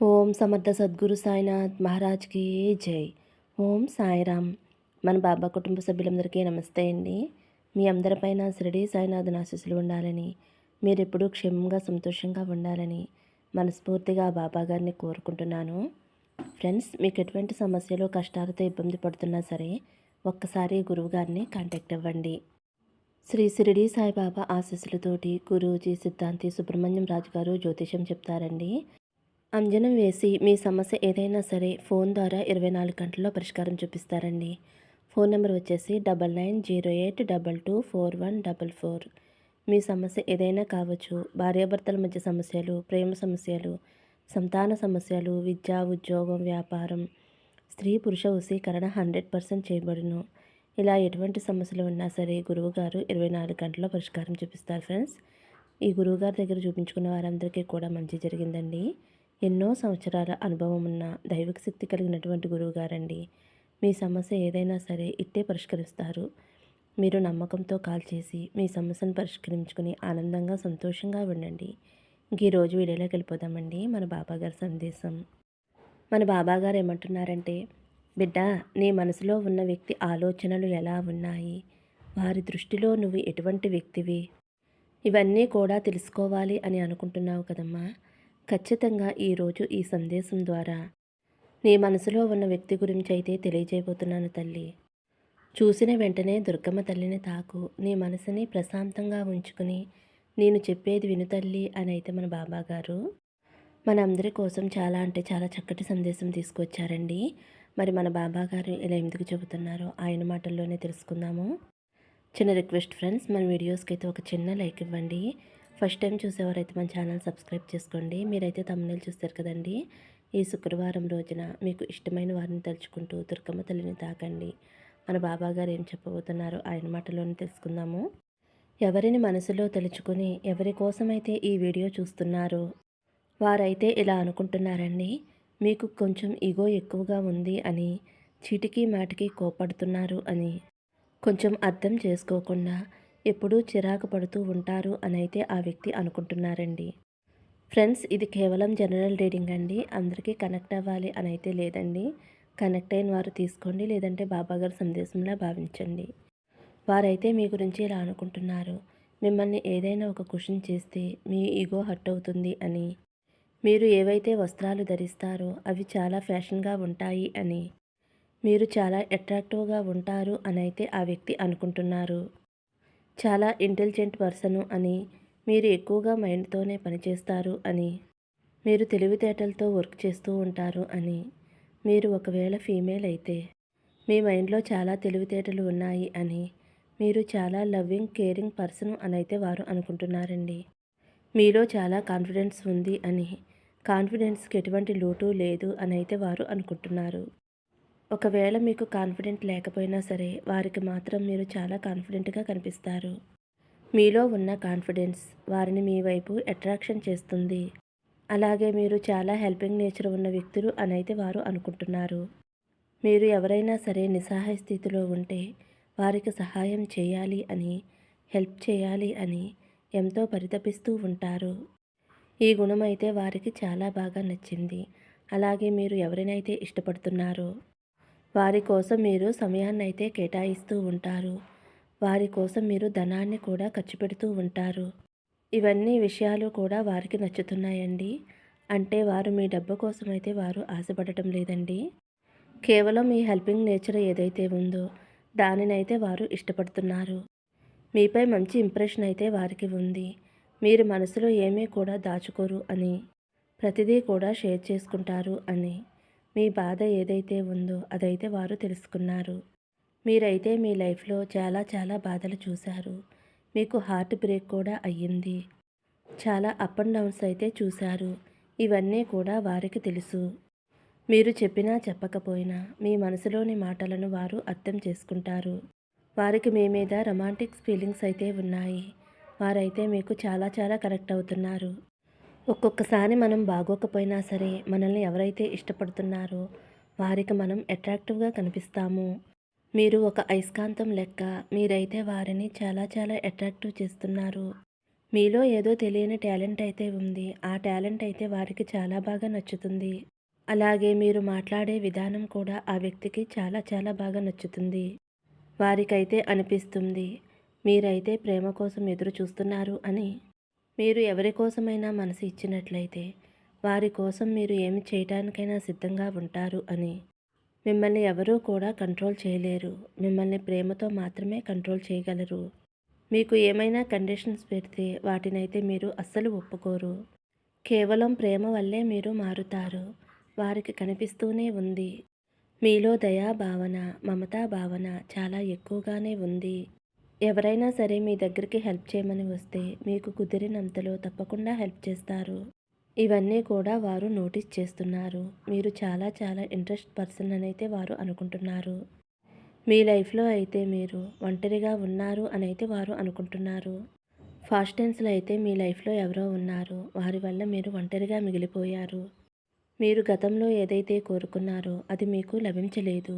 ఓం సమర్థ సద్గురు సాయినాథ్ మహారాజ్కి జై. ఓం సాయిరామ్. మన బాబా కుటుంబ సభ్యులందరికీ నమస్తే అండి. మీ అందరిపైన షిరిడీ సాయినాథుని ఆశీస్సులు ఉండాలని, మీరెప్పుడూ క్షేమంగా సంతోషంగా ఉండాలని మనస్ఫూర్తిగా బాబా గారిని కోరుకుంటున్నాను. ఫ్రెండ్స్, మీకు ఎటువంటి సమస్యలు కష్టాలతో ఇబ్బంది పడుతున్నా సరే ఒక్కసారి గురువుగారిని కాంటాక్ట్ అవ్వండి. శ్రీ షిరిడీ సాయిబాబా ఆశీస్సులతోటి గురూజీ సిద్ధాంతి సుబ్రహ్మణ్యం రాజు గారు జ్యోతిషం చెప్తారండి. అంజనం వేసి మీ సమస్య ఏదైనా సరే ఫోన్ ద్వారా 24 గంటల్లో పరిష్కారం చూపిస్తారండి. ఫోన్ నెంబర్ వచ్చేసి 9908224144. మీ సమస్య ఏదైనా కావచ్చు. భార్యాభర్తల మధ్య సమస్యలు, ప్రేమ సమస్యలు, సంతాన సమస్యలు, విద్య, ఉద్యోగం, వ్యాపారం, స్త్రీ పురుష వశీకరణ 100% చేయబడును. ఇలా ఎటువంటి సమస్యలు ఉన్నా సరే గురువుగారు 24 గంటల్లో పరిష్కారం చూపిస్తారు ఫ్రెండ్స్. ఈ గురువుగారి దగ్గర చూపించుకున్న వారందరికీ కూడా మంచి జరిగిందండి. ఎన్నో సంవత్సరాల అనుభవం ఉన్న దైవిక శక్తి కలిగినటువంటి గురువుగారండి. మీ సమస్య ఏదైనా సరే ఇట్టే పరిష్కరిస్తారు. మీరు నమ్మకంతో కాల్ చేసి మీ సమస్యను పరిష్కరించుకుని ఆనందంగా సంతోషంగా ఉండండి. ఈరోజు వీడియోలోకి వెళ్ళిపోదామండి. మన బాబాగారి సందేశం. మన బాబాగారు ఏమంటున్నారంటే, బిడ్డ, నీ మనసులో ఉన్న వ్యక్తి ఆలోచనలు ఎలా ఉన్నాయి, వారి దృష్టిలో నువ్వు ఎటువంటి వ్యక్తివి, ఇవన్నీ కూడా తెలుసుకోవాలి అని అనుకుంటున్నావు కదమ్మా. ఖచ్చితంగా ఈరోజు ఈ సందేశం ద్వారా నీ మనసులో ఉన్న వ్యక్తి గురించి అయితే తెలియజేయబోతున్నాను తల్లి. చూసిన వెంటనే దుర్గమ్మ తల్లిని తాకు, నీ మనసుని ప్రశాంతంగా ఉంచుకుని నేను చెప్పేది విను తల్లి అని అయితే మన బాబాగారు మనందరి కోసం చాలా అంటే చాలా చక్కటి సందేశం తీసుకొచ్చారండి. మరి మన బాబాగారు ఇలా ఎందుకు చెబుతున్నారో ఆయన మాటల్లోనే తెలుసుకుందాము. చిన్న రిక్వెస్ట్ ఫ్రెండ్స్, మన వీడియోస్కి అయితే ఒక చిన్న లైక్ ఇవ్వండి. ఫస్ట్ టైం చూసేవారైతే మన ఛానల్ సబ్స్క్రైబ్ చేసుకోండి. మీరైతే తమ్ముళ్ళు చూస్తారు కదండి. ఈ శుక్రవారం రోజున మీకు ఇష్టమైన వారిని తలుచుకుంటూ దుర్గమ్మ తల్లిని తాకండి. మన బాబాగారు ఏం చెప్పబోతున్నారో ఆయన మాటలోనే తెలుసుకుందాము. ఎవరిని మనసులో తలుచుకొని ఎవరి కోసమైతే ఈ వీడియో చూస్తున్నారో వారైతే ఇలా అనుకుంటున్నారండి, మీకు కొంచెం ఈగో ఎక్కువగా ఉంది అని, చీటికి మాటికి కోపడుతున్నారు అని, కొంచెం అర్థం చేసుకోకుండా ఎప్పుడూ చిరాకు పడుతూ ఉంటారు అని అయితే ఆ వ్యక్తి అనుకుంటున్నారండి. ఫ్రెండ్స్, ఇది కేవలం జనరల్ రీడింగ్ అండి. అందరికీ కనెక్ట్ అవ్వాలి అని అయితే లేదండి. కనెక్ట్ అయిన వారు తీసుకోండి, లేదంటే బాబాగారి సందేశంలా భావించండి. వారైతే మీ గురించి ఇలా అనుకుంటున్నారు, మిమ్మల్ని ఏదైనా ఒక క్వశ్చన్ చేస్తే మీ ఈగో హర్ట్ అవుతుంది అని, మీరు ఏవైతే వస్త్రాలు ధరిస్తారో అవి చాలా ఫ్యాషన్గా ఉంటాయి అని, మీరు చాలా అట్రాక్టివ్గా ఉంటారు అని అయితే ఆ వ్యక్తి అనుకుంటున్నారు. చాలా ఇంటెలిజెంట్ పర్సను అని, మీరు ఎక్కువగా మైండ్తోనే పనిచేస్తారు అని, మీరు తెలివితేటలతో వర్క్ చేస్తూ ఉంటారు అని, మీరు ఒకవేళ ఫీమేల్ అయితే మీ మైండ్లో చాలా తెలివితేటలు ఉన్నాయి అని, మీరు చాలా లవ్వింగ్ కేరింగ్ పర్సన్ అని అయితే వారు అనుకుంటున్నారండి. మీలో చాలా కాన్ఫిడెన్స్ ఉంది అని, కాన్ఫిడెన్స్కి ఎటువంటి లోటు లేదు అని అయితే వారు అనుకుంటున్నారు. ఒకవేళ మీకు కాన్ఫిడెంట్ లేకపోయినా సరే వారికి మాత్రం మీరు చాలా కాన్ఫిడెంట్గా కనిపిస్తారు. మీలో ఉన్న కాన్ఫిడెన్స్ వారిని మీ వైపు అట్రాక్షన్ చేస్తుంది. అలాగే మీరు చాలా హెల్పింగ్ నేచర్ ఉన్న వ్యక్తులు అని అయితే వారు అనుకుంటున్నారు. మీరు ఎవరైనా సరే నిస్సహాయ స్థితిలో ఉంటే వారికి సహాయం చేయాలి అని, హెల్ప్ చేయాలి అని ఎంతో పరితపిస్తూ ఉంటారు. ఈ గుణం అయితే వారికి చాలా బాగా నచ్చింది. అలాగే మీరు ఎవరినైతే ఇష్టపడుతున్నారో వారి కోసం మీరు సమయాన్నైతే కేటాయిస్తూ ఉంటారు. వారి కోసం మీరు ధనాన్ని కూడా ఖర్చు పెడుతూ ఉంటారు. ఇవన్నీ విషయాలు కూడా వారికి నచ్చుతున్నాయండి. అంటే వారు మీ డబ్బు కోసమైతే వారు ఆశపడటం లేదండి. కేవలం మీ హెల్పింగ్ నేచర్ ఏదైతే ఉందో దానినైతే వారు ఇష్టపడుతున్నారు. మీపై మంచి ఇంప్రెషన్ అయితే వారికి ఉంది. మీరు మనసులో ఏమీ కూడా దాచుకోరు అని, ప్రతిదీ కూడా షేర్ చేసుకుంటారు అని, మీ బాధ ఏదైతే ఉందో అదైతే వారు తెలుసుకున్నారు. మీరైతే మీ లైఫ్లో చాలా చాలా బాధలు చూశారు. మీకు హార్ట్ బ్రేక్ కూడా అయ్యింది. చాలా అప్ అండ్ డౌన్స్ అయితే చూశారు. ఇవన్నీ కూడా వారికి తెలుసు. మీరు చెప్పినా చెప్పకపోయినా మీ మనసులోని మాటలను వారు అర్థం చేసుకుంటారు. వారికి మీ మీద రొమాంటిక్ ఫీలింగ్స్ అయితే ఉన్నాయి. వారైతే మీకు చాలా చాలా కనెక్ట్ అవుతున్నారు. ఒక్కొక్కసారి మనం బాగోకపోయినా సరే మనల్ని ఎవరైతే ఇష్టపడుతున్నారో వారికి మనం అట్రాక్టివ్గా కనిపిస్తాము. మీరు ఒక అయస్కాంతం లెక్క. మీరైతే వారిని చాలా చాలా అట్రాక్టివ్ చేస్తున్నారు. మీలో ఏదో తెలియని టాలెంట్ అయితే ఉంది. ఆ టాలెంట్ అయితే వారికి చాలా బాగా నచ్చుతుంది. అలాగే మీరు మాట్లాడే విధానం కూడా ఆ వ్యక్తికి చాలా చాలా బాగా నచ్చుతుంది. వారికైతే అనిపిస్తుంది మీరైతే ప్రేమ కోసం ఎదురు చూస్తున్నారు అని. మీరు ఎవరి కోసమైనా మనసు ఇచ్చినట్లయితే వారి కోసం మీరు ఏమి చేయటానికైనా సిద్ధంగా ఉంటారు అని. మిమ్మల్ని ఎవరూ కూడా కంట్రోల్ చేయలేరు. మిమ్మల్ని ప్రేమతో మాత్రమే కంట్రోల్ చేయగలరు. మీకు ఏమైనా కండిషన్స్ పెడితే వాటినైతే మీరు అస్సలు ఒప్పుకోరు. కేవలం ప్రేమ వల్లే మీరు మారుతారు. వారికి కనిపిస్తూనే ఉంది. మీలో దయా భావన, మమతా భావన చాలా ఎక్కువగానే ఉంది. ఎవరైనా సరే మీ దగ్గరికి హెల్ప్ చేయమని వస్తే మీకు కుదిరినంతలో తప్పకుండా హెల్ప్ చేస్తారు. ఇవన్నీ కూడా వారు నోటీస్ చేస్తున్నారు. మీరు చాలా చాలా ఇంట్రెస్ట్ పర్సన్ అనైతే వారు అనుకుంటున్నారు. మీ లైఫ్‌లో అయితే మీరు ఒంటరిగా ఉన్నారు అనైతే వారు అనుకుంటున్నారు. ఫాస్ట్ టెన్స్‌లో అయితే మీ లైఫ్‌లో ఎవరో ఉన్నారు. వారి వల్ల మీరు ఒంటరిగా మిగిలిపోయారు. మీరు గతంలో ఏదైతే కోరుకున్నారో అది మీకు లభించలేదు.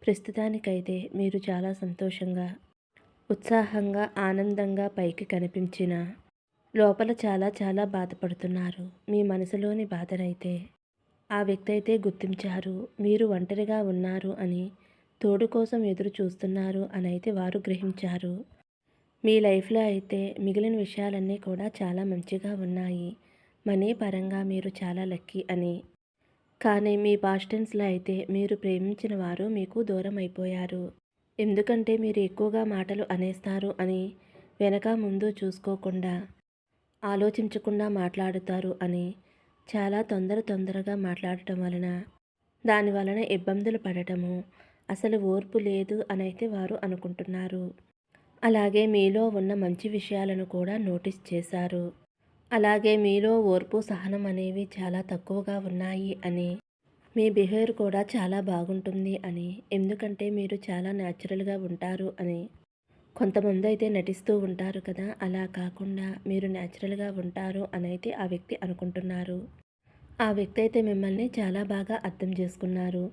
ప్రస్తుతానికైతే మీరు చాలా సంతోషంగా, ఉత్సాహంగా, ఆనందంగా పైకి కనిపించినా లోపల చాలా చాలా బాధపడుతున్నారు. మీ మనసులోని బాధనైతే ఆ వ్యక్తి అయితే గుర్తించారు. మీరు ఒంటరిగా ఉన్నారు అని, తోడు కోసం ఎదురు చూస్తున్నారు అనైతే వారు గ్రహించారు. మీ లైఫ్‌లో అయితే మిగిలిన విషయాలన్నీ కూడా చాలా మంచిగా ఉన్నాయి. మనీ పరంగా మీరు చాలా లక్కీ అని. కానీ మీ పాస్ట్ టెన్స్‌లో అయితే మీరు ప్రేమించిన వారు మీకు దూరం అయిపోయారు. ఎందుకంటే మీరు ఎక్కువగా మాటలు అనేస్తారు అని, వెనక ముందు చూసుకోకుండా, ఆలోచించకుండా మాట్లాడుతారు అని, చాలా తొందరగా మాట్లాడటం వలన, దాని వలన ఇబ్బందులు పడటము, అసలు ఓర్పు లేదు అనైతే వారు అనుకుంటున్నారు. అలాగే మీలో ఉన్న మంచి విషయాలను కూడా నోటీస్ చేశారు. అలాగే మీలో ఓర్పు, సహనం అనేవి చాలా తక్కువగా ఉన్నాయి అని, మీ బిహేవియర్ కూడా చాలా బాగుంటుంది అని, ఎందుకంటే మీరు చాలా న్యాచురల్‌గా ఉంటారు అని. కొంతమందైతే నటిస్తూ ఉంటారు కదా! అలా కాకుండా మీరు న్యాచురల్‌గా ఉంటారు అనైతే ఆ వ్యక్తి అనుకుంటున్నారు. ఆ వ్యక్తి అయితే మిమ్మల్ని చాలా బాగా అర్థం చేసుకున్నారు.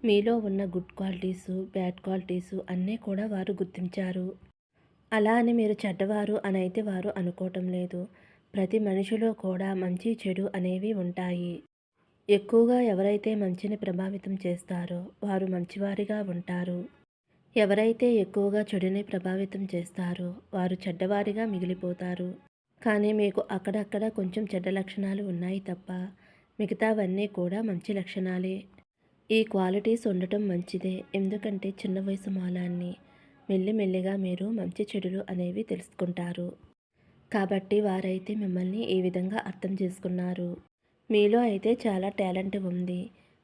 మీలో ఉన్న గుడ్ క్వాలిటీసు, బ్యాడ్ క్వాలిటీసు అన్నీ కూడా వారు గుర్తించారు. అలా అని మీరు చెడ్డవారు అనైతే వారు అనుకోవటం లేదు. ప్రతి మనిషిలో కూడా మంచి, చెడు అనేవి ఉంటాయి. ఎక్కువగా ఎవరైతే మంచిని ప్రభావితం చేస్తారో వారు మంచివారిగా ఉంటారు. ఎవరైతే ఎక్కువగా చెడుని ప్రభావితం చేస్తారో వారు చెడ్డవారిగా మిగిలిపోతారు. కానీ మీకు అక్కడక్కడ కొంచెం చెడ్డ లక్షణాలు ఉన్నాయి తప్ప మిగతావన్నీ కూడా మంచి లక్షణాలే. ఈ క్వాలిటీస్ ఉండటం మంచిదే. ఎందుకంటే చిన్న వయసు మూలాన్ని మెల్లిమెల్లిగా మీరు మంచి చెడులు అనేవి తెలుసుకుంటారు. కాబట్టి వారైతే మిమ్మల్ని ఈ విధంగా అర్థం చేసుకున్నారు. మీలో అయితే చాలా టాలెంట్ ఉంది.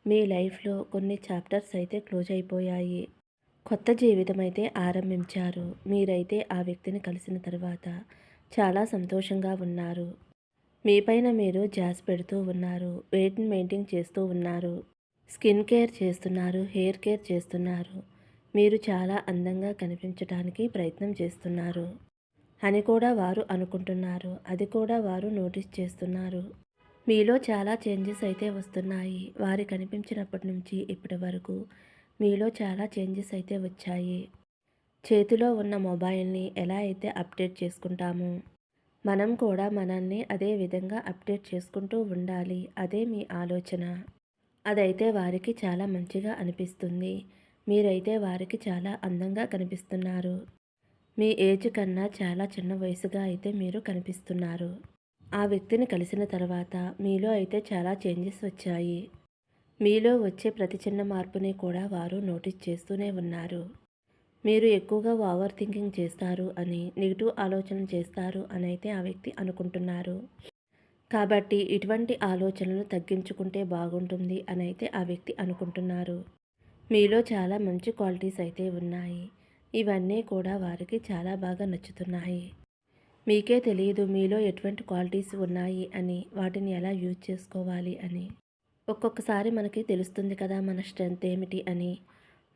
మీ లైఫ్‌లో కొన్ని చాప్టర్స్ అయితే క్లోజ్ అయిపోయాయి. కొత్త జీవితం అయితే ఆరంభించారు. మీరైతే ఆ వ్యక్తిని కలిసిన తర్వాత చాలా సంతోషంగా ఉన్నారు. మీ పైన మీరు ధ్యాస పెడుతూ ఉన్నారు. వెయిట్‌ని మెయింటైన్ చేస్తూ ఉన్నారు. స్కిన్ కేర్ చేస్తున్నారు. హెయిర్ కేర్ చేస్తున్నారు. మీరు చాలా అందంగా కనిపించటానికి ప్రయత్నం చేస్తున్నారు అని కూడా వారు అనుకుంటున్నారు. అది కూడా వారు నోటీస్ చేస్తున్నారు. మీలో చాలా చేంజెస్ అయితే వస్తున్నాయి. వారు కనిపించినప్పటి నుంచి ఇప్పటి వరకు మీలో చాలా చేంజెస్ అయితే వచ్చాయి. చేతిలో ఉన్న మొబైల్‌ని ఎలా అయితే అప్డేట్ చేసుకుంటామో, మనం కూడా మనల్ని అదే విధంగా అప్డేట్ చేసుకుంటూ ఉండాలి. అదే మీ ఆలోచన. అదైతే వారికి చాలా మంచిగా అనిపిస్తుంది. మీరైతే వారికి చాలా అందంగా కనిపిస్తున్నారు. మీ ఏజ్ కన్నా చాలా చిన్న వయసుగా అయితే మీరు కనిపిస్తున్నారు. ఆ వ్యక్తిని కలిసిన తర్వాత మీలో అయితే చాలా చేంజెస్ వచ్చాయి. మీలో వచ్చే ప్రతి చిన్న మార్పుని కూడా వారు నోటీస్ చేస్తూనే ఉన్నారు. మీరు ఎక్కువగా ఓవర్ థింకింగ్ చేస్తారు అని, నెగిటివ్ ఆలోచనలు చేస్తారు అని అయితే ఆ వ్యక్తి అనుకుంటున్నారు. కాబట్టి ఇటువంటి ఆలోచనలు తగ్గించుకుంటే బాగుంటుంది అని అయితే ఆ వ్యక్తి అనుకుంటున్నారు. మీలో చాలా మంచి క్వాలిటీస్ అయితే ఉన్నాయి. ఇవన్నీ కూడా వారికి చాలా బాగా నచ్చుతున్నాయి. మీకే తెలియదు మీలో ఎటువంటి క్వాలిటీస్ ఉన్నాయి అని, వాటిని ఎలా యూజ్ చేసుకోవాలి అని. ఒక్కొక్కసారి మనకి తెలుస్తుంది కదా మన స్ట్రెంగ్త్ ఏమిటి అని.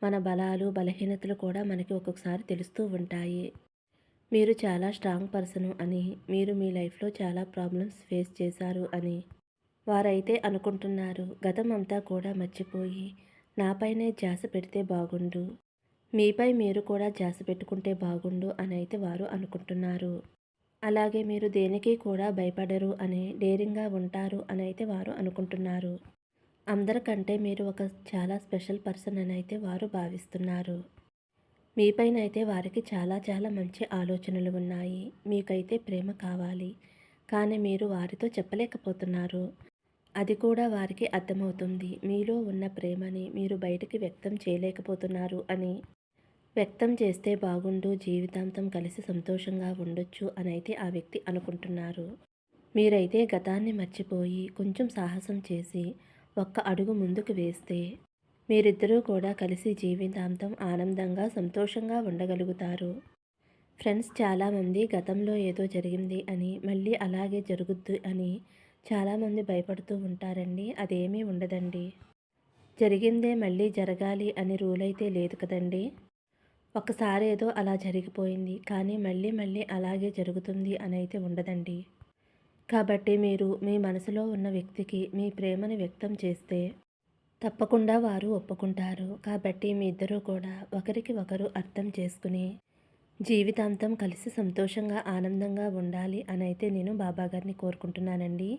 మన బలాలు, బలహీనతలు కూడా మనకి ఒక్కొక్కసారి తెలుస్తూ ఉంటాయి. మీరు చాలా స్ట్రాంగ్ పర్సను అని, మీరు మీ లైఫ్‌లో చాలా ప్రాబ్లమ్స్ ఫేస్ చేశారు అని వారైతే అనుకుంటున్నారు. గతం అంతా కూడా మర్చిపోయి నాపైనే ధ్యాస పెడితే బాగుండు. మీపై మీరు కూడా ధ్యాస పెట్టుకుంటే బాగుండు అని అయితే వారు అనుకుంటున్నారు. అలాగే మీరు దేనికి కూడా భయపడరు అని, డేరింగ్‌గా ఉంటారు అనైతే వారు అనుకుంటున్నారు. అందరికంటే మీరు ఒక చాలా స్పెషల్ పర్సన్ అనైతే వారు భావిస్తున్నారు. మీపైనైతే వారికి చాలా చాలా మంచి ఆలోచనలు ఉన్నాయి. మీకైతే ప్రేమ కావాలి. కానీ మీరు వారితో చెప్పలేకపోతున్నారు. అది కూడా వారికి అర్థమవుతుంది. మీలో ఉన్న ప్రేమని మీరు బయటికి వ్యక్తం చేయలేకపోతున్నారు అని. వ్యక్తం చేస్తే బాగుండు, జీవితాంతం కలిసి సంతోషంగా ఉండొచ్చు అనైతే ఆ వ్యక్తి అనుకుంటున్నారు. మీరైతే గతాన్ని మర్చిపోయి కొంచెం సాహసం చేసి ఒక్క అడుగు ముందుకు వేస్తే మీరిద్దరూ కూడా కలిసి జీవితాంతం ఆనందంగా సంతోషంగా ఉండగలుగుతారు. ఫ్రెండ్స్ చాలామంది గతంలో ఏదో జరిగింది అని మళ్ళీ అలాగే జరుగుద్ది అని చాలామంది భయపడుతూ ఉంటారండి. అదేమీ ఉండదండి. జరిగిందే మళ్ళీ జరగాలి అని రూల్ అయితే లేదు కదండి. ఒకసారి ఏదో అలా జరిగిపోయింది కానీ మళ్ళీ మళ్ళీ అలాగే జరుగుతుంది అని అయితే ఉండదండి. కాబట్టి మీరు మీ మనసులో ఉన్న వ్యక్తికి మీ ప్రేమను వ్యక్తం చేస్తే తప్పకుండా వారు ఒప్పుకుంటారు. కాబట్టి మీ ఇద్దరూ కూడా ఒకరికి ఒకరు అర్థం చేసుకుని జీవితాంతం కలిసి సంతోషంగా, ఆనందంగా ఉండాలి అనైతే నేను బాబాగారిని కోరుకుంటున్నానండి.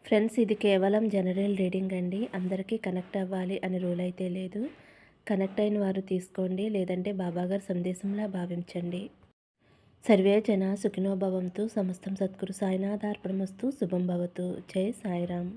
ఫ్రెండ్స్ ఇది కేవలం జనరల్ రీడింగ్ అండి. అందరికీ కనెక్ట్ అవ్వాలి అని రూల్ అయితే లేదు. కనెక్ట్ అయిన వారు తీసుకోండి, లేదంటే బాబాగారి సందేశంలా భావించండి. సర్వే జన సుఖినో భవంతు. సమస్తం సద్గురు సాయినాథార్పణమస్తు. శుభం భవతు. జై సాయిరామ్.